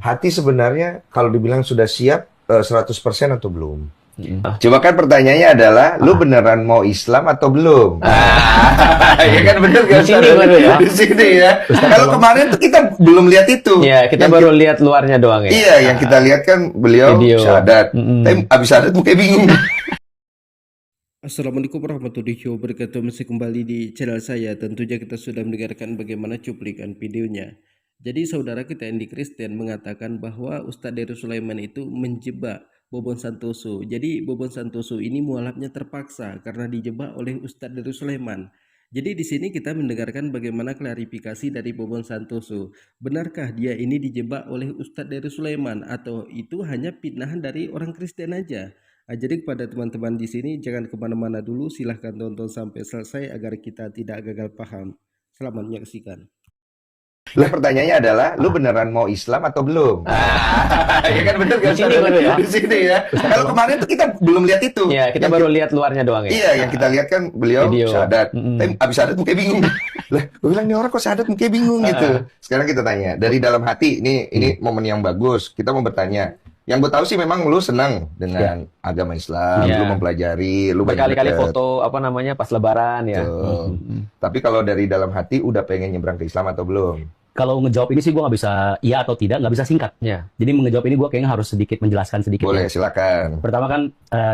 Hati sebenarnya kalau dibilang sudah siap 100% atau belum? Mm. Coba kan pertanyaannya adalah, lu beneran mau Islam atau belum? Ya kan bener Di kan? sini baru ya. Di sini ya. Ustaz Kalau tolong. kemarin tuh kita belum lihat itu. Ya, kita Yang baru lihat luarnya doang ya. iya, yang kita lihat kan beliau Video. syahadat. Tapi abis syahadat mukanya bingung. Assalamualaikum warahmatullahi wabarakatuh. Masih kembali di channel saya. Tentunya kita sudah mendengarkan bagaimana cuplikan videonya. Jadi saudara kita Andi Christian mengatakan bahwa Ustadz Deru Sulaiman itu menjebak Bobon Santoso. Jadi Bobon Santoso ini mualafnya terpaksa karena dijebak oleh Ustadz Deru Sulaiman. Jadi di sini kita mendengarkan bagaimana klarifikasi dari Bobon Santoso. Benarkah dia ini dijebak oleh Ustadz Deru Sulaiman atau itu hanya fitnahan dari orang Kristen aja? Jadi kepada teman-teman di sini jangan kemana-mana dulu, silahkan tonton sampai selesai agar kita tidak gagal paham. Selamat menyaksikan. Lah pertanyaannya adalah, lu beneran mau Islam atau belum? Ya kan bener kan? Di sini baru ya. Di sini ya. Kalau kemarin tuh kita belum lihat itu. Ya, kita Yang baru lihat luarnya doang ya. iya, yang kita lihat kan beliau Video. syahadat. Tapi abis syahadat mukanya bingung. Lah, gue bilang nih orang kok syahadat mukanya bingung gitu. Sekarang kita tanya, dari dalam hati, ini momen yang bagus. Kita mau bertanya. Yang gue tahu sih memang lu senang dengan agama Islam, Ya. lu mempelajari, lu banyak Berkali-kali deket. foto apa namanya pas lebaran ya. Betul. Tapi kalau dari dalam hati udah pengen nyebrang ke Islam atau belum? Kalau ngejawab ini sih gue nggak bisa iya atau tidak, nggak bisa singkat. Ya. Jadi ngejawab ini gue kayaknya harus sedikit menjelaskan sedikit. Boleh, Ya. silakan. Pertama kan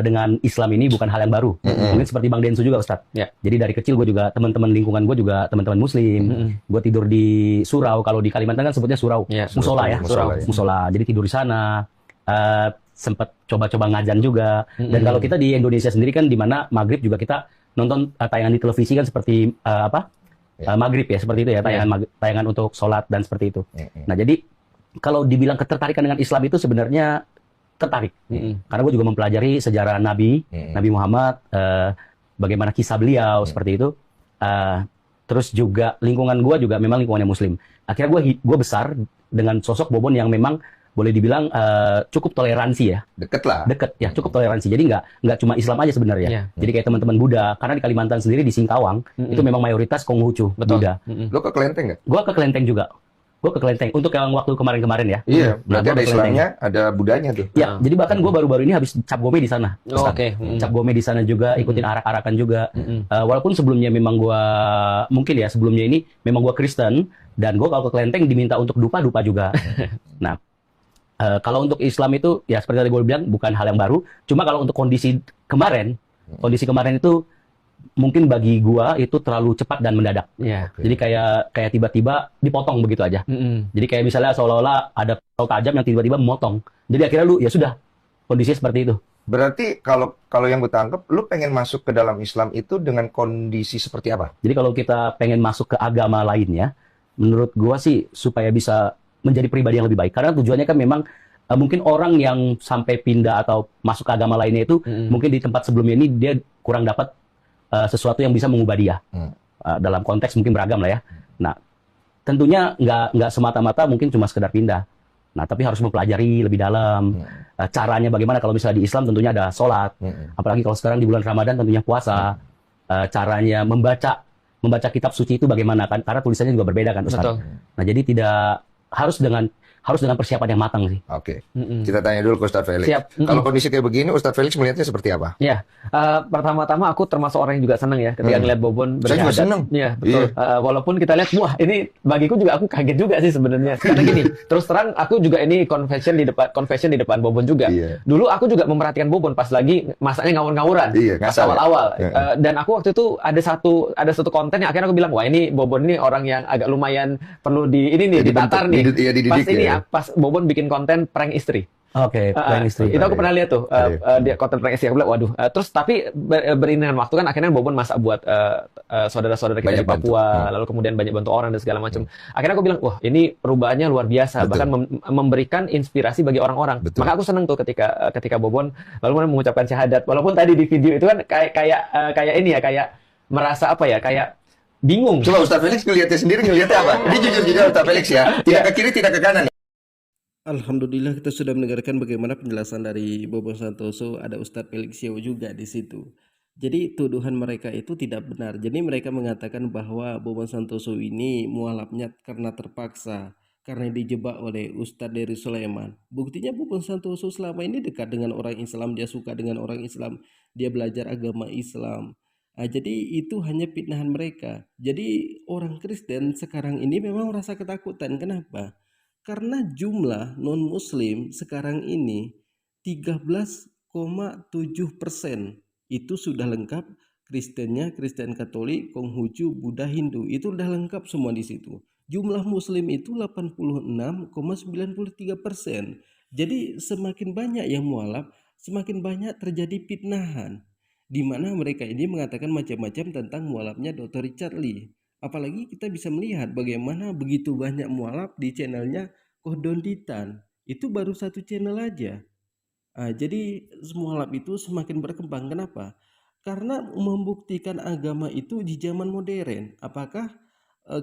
dengan Islam ini bukan hal yang baru. Mungkin seperti Bang Densu juga Ustadz. Ya. Jadi dari kecil gue juga teman-teman lingkungan gue juga teman-teman Muslim. Gue tidur di surau. Kalau di Kalimantan kan sebutnya surau. Ya, Musola ya. musola ya. Musola. Jadi tidur di sana. Sempat coba-coba ngajan juga. Dan kalau kita di Indonesia sendiri kan di mana maghrib juga kita nonton tayangan di televisi kan seperti maghrib ya seperti itu ya tayangan untuk sholat dan seperti itu. Nah jadi kalau dibilang ketertarikan dengan Islam itu sebenarnya tertarik karena gue juga mempelajari sejarah Nabi Muhammad, bagaimana kisah beliau seperti itu. Terus juga lingkungan gue juga memang lingkungannya Muslim. Akhirnya gue besar dengan sosok Bobon yang memang boleh dibilang cukup toleransi ya. Deket lah. Deket ya, cukup toleransi. Jadi nggak cuma Islam aja sebenarnya. Ya. Jadi kayak teman-teman Buddha, karena di Kalimantan sendiri di Singkawang itu memang mayoritas Konghucu Buddha. Lu ke Kelenteng nggak? Gua ke Kelenteng juga. Gua ke Kelenteng untuk yang waktu kemarin-kemarin ya. Iya, Nah, berarti gua ada ke Kelenteng. Islamnya, ada Budanya tuh. Ya, jadi bahkan gua baru-baru ini habis cap gome di sana. Oh, Ustaz. oke. Cap gome di sana juga, ikutin arak-arakan juga. Walaupun sebelumnya memang gua mungkin ya sebelumnya ini memang gua Kristen dan gua kalau ke Kelenteng diminta untuk dupa juga. Nah, kalau untuk Islam itu ya seperti tadi gue bilang bukan hal yang baru. Cuma kalau untuk kondisi kemarin itu mungkin bagi gua itu terlalu cepat dan mendadak. Ya. Jadi kayak tiba-tiba dipotong begitu aja. Jadi kayak misalnya seolah-olah ada pisau tajam yang tiba-tiba memotong. Jadi akhirnya lu ya sudah kondisinya seperti itu. Berarti kalau yang gue tangkap, lu pengen masuk ke dalam Islam itu dengan kondisi seperti apa? Jadi kalau kita pengen masuk ke agama lainnya, menurut gua sih supaya bisa menjadi pribadi yang lebih baik. Karena tujuannya kan memang mungkin orang yang sampai pindah atau masuk ke agama lainnya itu mungkin di tempat sebelumnya ini dia kurang dapat sesuatu yang bisa mengubah dia. Dalam konteks mungkin beragam lah ya. Nah, tentunya nggak semata-mata mungkin cuma sekedar pindah. Nah, tapi harus mempelajari lebih dalam. Caranya bagaimana kalau misalnya di Islam tentunya ada sholat. Apalagi kalau sekarang di bulan Ramadan tentunya puasa. Caranya membaca kitab suci itu bagaimana kan? Karena tulisannya juga berbeda kan, Ustaz. Betul. Nah, jadi tidak harus dengan persiapan yang matang sih. Oke. Kita tanya dulu ke Ustadz Felix. Siap. Kalau kondisi kayak begini, Ustadz Felix melihatnya seperti apa? Ya, pertama-tama aku termasuk orang yang juga senang ya ketika ngeliat Bobon Saya juga bersyahadat. senang. Iya, betul. Walaupun kita lihat, wah ini bagiku juga aku kaget juga sih sebenarnya. Karena gini, terus terang aku juga ini confession di depan Bobon juga. Iya. Dulu aku juga memperhatikan Bobon pas lagi masanya ngawur-ngawuran. Iya, Pas ngasal ya? awal-awal. Iya. Dan aku waktu itu ada satu konten yang akhirnya aku bilang, wah ini Bobon ini orang yang agak lumayan perlu ditatar nih. Iya, dididik Pas ini ya. pas Bobon bikin konten prank istri. Oke, prank istri. Itu aku pernah lihat tuh Iya. dia konten prank istri. Aku bilang, waduh. Terus tapi beriringan waktu kan akhirnya Bobon masak buat saudara-saudara kita Banyak di Papua, bantu. lalu kemudian banyak bantu orang dan segala macam. Akhirnya aku bilang, wah ini perubahannya luar biasa, Betul. bahkan memberikan inspirasi bagi orang-orang. Betul. Maka aku senang tuh ketika Bobon lalu kemudian mengucapkan syahadat. Walaupun tadi di video itu kan kayak ini ya, kayak merasa apa ya, kayak bingung. Coba Ustadz Felix ngelihatnya sendiri, ngelihatnya apa? Ini jujur-jujur Ustadz Felix ya. Tidak ke kiri, tidak ke kanan. Alhamdulillah kita sudah mendengarkan bagaimana penjelasan dari Bobon Santoso. Ada Ustadz Felix Yeo juga di situ. Jadi tuduhan mereka itu tidak benar. Jadi mereka mengatakan bahwa Bobon Santoso ini mualafnya karena terpaksa. karena dijebak oleh Ustadz dari Sulaiman. Buktinya Bupon Santoso selama ini dekat dengan orang Islam, dia suka dengan orang Islam, dia belajar agama Islam. Jadi itu hanya fitnahan mereka. Jadi orang Kristen sekarang ini memang merasa ketakutan. Kenapa? Karena jumlah non-Muslim sekarang ini 13,7% itu sudah lengkap. Kristennya, Kristen Katolik, Konghucu, Buddha, Hindu, itu udah lengkap semua di situ. Jumlah Muslim itu 86,93%. Jadi semakin banyak yang mualaf, semakin banyak terjadi fitnahan, di mana mereka ini mengatakan macam-macam tentang mualafnya Dr. Richard Lee. Apalagi kita bisa melihat bagaimana begitu banyak mualaf di channelnya Kohdonditan. Itu baru satu channel aja. Jadi mualaf itu semakin berkembang. Kenapa? Karena membuktikan agama itu di zaman modern. Apakah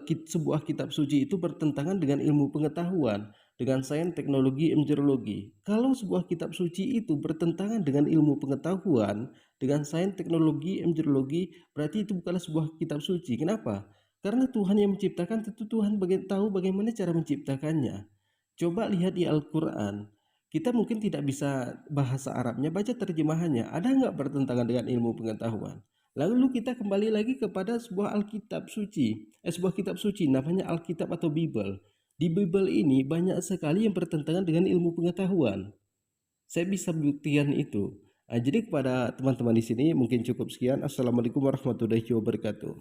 sebuah kitab suci itu bertentangan dengan ilmu pengetahuan, dengan sains, teknologi, embriologi? Kalau sebuah kitab suci itu bertentangan dengan ilmu pengetahuan, dengan sains, teknologi, embriologi, berarti itu bukanlah sebuah kitab suci. Kenapa? Karena Tuhan yang menciptakan, tentu Tuhan tahu bagaimana cara menciptakannya. Coba lihat di Al-Quran. Kita mungkin tidak bisa bahasa Arabnya, baca terjemahannya. Ada nggak bertentangan dengan ilmu pengetahuan? Lalu kita kembali lagi kepada sebuah Alkitab suci. Sebuah kitab suci namanya Alkitab atau Bible. Di Bible ini banyak sekali yang bertentangan dengan ilmu pengetahuan. Saya bisa buktikan itu. Jadi kepada teman-teman di sini mungkin cukup sekian. Assalamualaikum warahmatullahi wabarakatuh.